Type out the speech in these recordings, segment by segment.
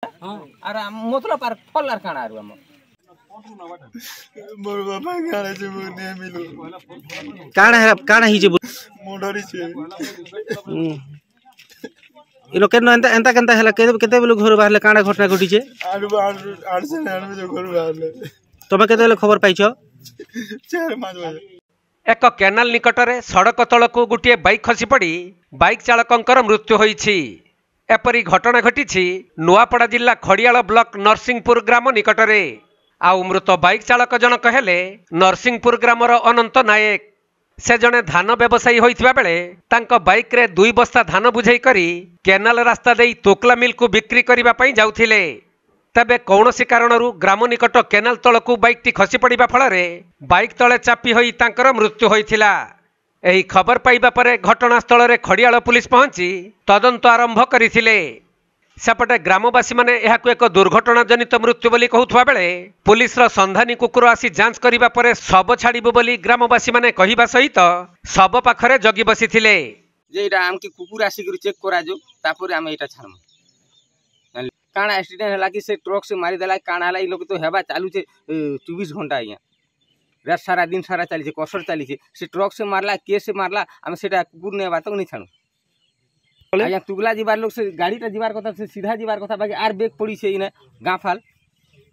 अरे मतलब आर फल आर काना आरु हम मोर बाबा गाड़े से मोर ने मिलो काण ही जे मोडरी से इलो केन एंता एंता केनता हला केते बेलु घर बाहरले काण घटना घटी छे आठ से 9 बजे घर बाहरले तमे केते बेले खबर पाइछो 4-5 बजे एक केनाल निकटरे सड़क तलकू गोटे बाइक खसी पड़ी बाइक चालकंकर मृत्यु होईछि। एपरी घटना घटी नुआपड़ा जिला खड़ियाल ब्लॉक नरसिंहपुर ग्राम निकटरे। आउ मृत बाइक चालक जनक हेले नरसिंहपुर ग्रामर अनंत नायक। से जने धान व्यवसायी होइथिबा बेले तांको बाइक रे 2 बस्ता धान बुझाई करी केनाल रास्ता देई तोकला मिल को बिक्री करिबा पई जाउथिले। तबे कौनसी कारणरू ग्राम निकट केनाल तलकू बाइक टी खसी पड़िबा फलरे बाइक तले चापी होई तांकर मृत्यु होइथिला। एही खबर पाइबा परे घटनास्थल रे खड़ियाल पुलिस पहुंची तदंत आरंभ करिथिले। सेपटे ग्रामवासी माने एहाकु एक दुर्घटना जनित मृत्यु बोली कहउथवा बेले पुलिस रो संधानी कुकुर आसी जांच करिबा परे शव छाड़िबो बोली ग्रामवासी माने कहिबा सहित शव पाखरे जगी बसिथिले। जे इटा आमके कुकुर आसी करी चेक करा जो तापर आमे इटा छाड़म काना एक्सीडेंट हला कि से ट्रक से मारी देला काना हला इ लोग तो हेबा चालू छे 24 घंटा आइया रात सारा दिन सारा चली छे कसर चली छे से ट्रक से मारला के से मारला आमे सेटा कुकुर ने बात नहीं छाणु आया तुगला जीवार लोग से गाड़ीटा जीवार कथा से सीधा जीवार कथा बाकी आर बेग पड़ी से इने गाफाल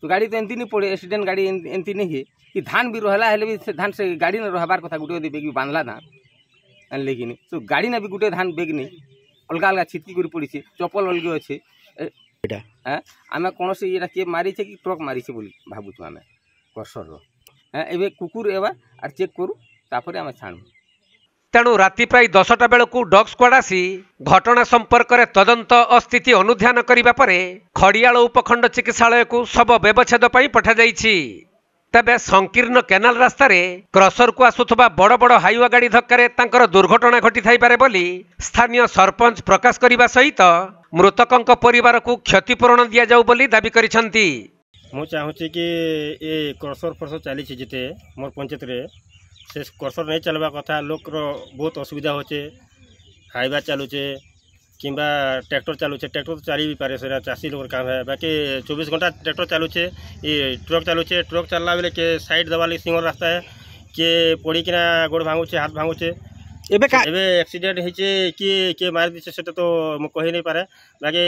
तो गाड़ी तो एंती नहीं पड़े एक्सीडेंट गाड़ी एंती नहीं है कि धान भी रहला हेले भी धान से गाड़ी न रहबार कथा गुटे बेग भी बांधला धान लेकिन तो गाड़ी ना भी गुटे धान बेग नहीं अलगा अलगा छिटकी करी पड़ी छे चप्पल अलगे अच्छे हाँ आम कौन से ये किए मारी कि ट्रक मारी बोली भावुँ आम कसर हाँ ए कुकुर एवं आर चेक करूँ तापर आम छाणु। तेणु राति प्राय 10टा बेलू डॉग स्क्वाड आसी घटना संपर्क में तदंत अस्थिति अनुध्यान करने पर खड़ियाल उपखंड चिकित्सालय को शव व्यवच्छेद पठा जाइछि। तेबे संकीर्ण केनाल रास्ता रे क्रसर को आसुथबा बड़ बड़ हाइवा गाड़ी धक्कारे तांकर दुर्घटना घटी थाई पारे बोली स्थानीय सरपंच प्रकाश करने सहित मृतकंक परिवार को क्षतिपूरण दिया जाऊ बोली दाबी करिसंती। मु चाहूँगी कि ये क्रसर फरसर चली जिते मोर पंचायत रे से क्रसर नहीं चलवा कथा लोक बहुत असुविधा होचे हाइवा चलुचे किंबा ट्रैक्टर चलुचे ट्रैक्टर तो चली भी पारे से चाषी लोग काम है बाकी 24 घंटा ट्रैक्टर चलुचे ये ट्रक चलुचे ट्रक चलला बेले के साइड दबाली सिंगल रास्ता है के पड़ी किना गोड़ भांगुचे हाथ भांगुचे एबे एक्सीडेंट होइचे के मार दिसे सेटा तो मु कहि नहीं पारे बाकी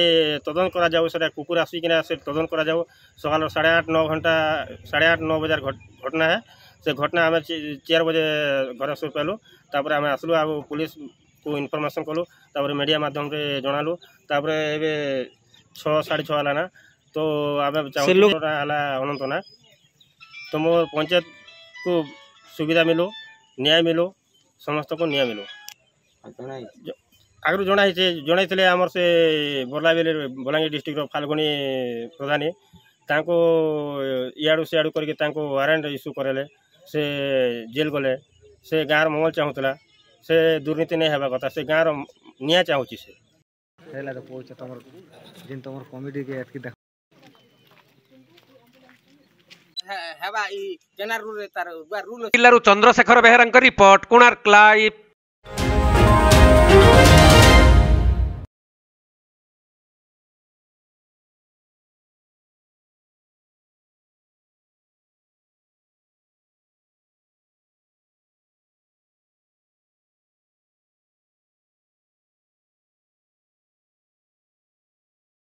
तदन करा जाऊ सेटा कुकुर आसी किना से तदन करा जाऊ सकाल 8:30-9 घंटा 8:30-9 बजे घटना है से घटना आम 4 बजे घर सुर पालु तापर आम आसलु आ पुलिस को इनफॉरमेशन कलु तापर मीडिया माध्यम रे जणालु तापर एबे 6-6:30 हला ना तो आम चाहू हला अनंत ना तो मोर पंचायत को सुविधा मिलो न्याय मिलो समस्त को न्याय मिलो आगु जन आमर से बलांगीर डिस्ट्रिक्ट फाल्गुनी प्रधानी तांको इाड़ू सियाड़ू करके वारंट इश्यू करेले से जेल गले से गाँव मंगल चाहूला से दुर्नीति नहीं हेबा कथा से गाँव न्याय चाहूची से जिल्लारू चंद्रशेखर बेहेरा रिपोर्ट कोणार्क लाइव।